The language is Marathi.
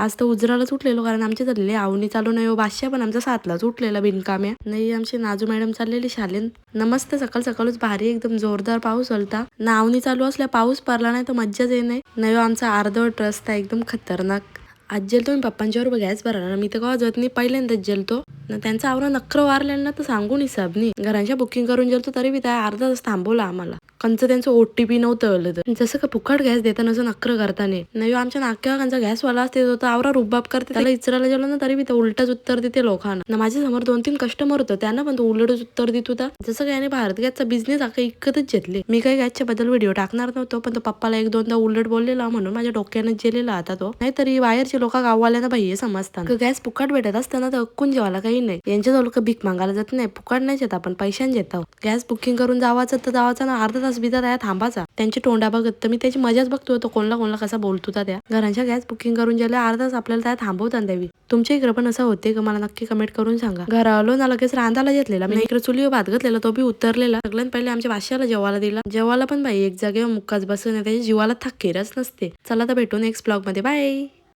आज तर उजरालाच उठलेलो कारण आमचे चाललेले आवनी चालू नाही बादशा पण आमचा 7लाच उठलेला बिनकाम्या नाही. आमची नाजू मॅडम चाललेली शालेन नमस्ते सकाळ सकाळच भारी एकदम जोरदार पाऊस होता. नावनी चालू असल्या पाऊस पडला नाही तर मज्जाच ये नाही. आमचा अर्धवट रस्ता एकदम खतरनाक. आज जेलतो मी पप्पांच्यावर गॅस भरला मी तर का जात नाही पहिल्यांदाच जेलतो ना. त्यांचा आवरा नक्र वारल्यांना तर सांगून हिसाब नाही. घरांच्या बुकिंग करून जेलतो तरी बी त्या अर्धा तास थांबवला आम्हाला. कंच त्यांचं OTP नव्हतं आलं तर जसं का फुकट गॅस देताना असं नक्र करताना नाही. आमच्या नाक्यावर गॅसवाला असते तो आवरा रुबाब करते त्याला इचरायला गेलो ना तरी बी तर उलटच उत्तर देते लोकांना ना. माझ्या समोर 2-3 कस्टमर होतं त्यांना पण तो उलटच उत्तर देत होता. जसं काय भारत गॅसचा बिझनेस अख्खा इकतच घेतले. मी काही गॅसच्या बद्दल व्हिडिओ टाकणार नव्हतो पण तो पप्पाला 1-2दा उलट बोललेला म्हणून माझ्या डोक्यानं जेलेला आता तो. नाहीतरी बाहेरचे लोक गाववाल्यांना भाई समजतात गॅस फुकट भेटत असताना तर अक्कून जेवायला काही नाही. यांच्याजवळ भीक मागायला जात नाही. फुकट नाही येत आपण पैशाने येतो. गॅस बुकिंग करून जावाचं तर जावाचा ना अर्धा तास बिता त्या थांबाचा. त्यांची तोंडा बघत तर मी त्याची मजाच बघतो तो कोणला कसा बोलतो त्या घरांच्या गॅस बुकिंग करून गेल्या अर्धा तास आपल्याला त्या थांबवतात द्यावी. तुमच्या इकडे पण असं होते का मला नक्की कमेंट करून सांगा. घरा आलो ना लगेच रांधायला घेतलेला मी इकडे चुलीवर भात घातलेला तो बी उतरलेला. सगळ्यात पहिले आमच्या बादशाला जेवायला दिला. जेवायला पण बाई एक जागेवर मुक्काच बसून त्याच्या जीवाला थक्केरच नसते. चला तर भेटू नेक्स्ट ब्लॉग मध्ये. बाय.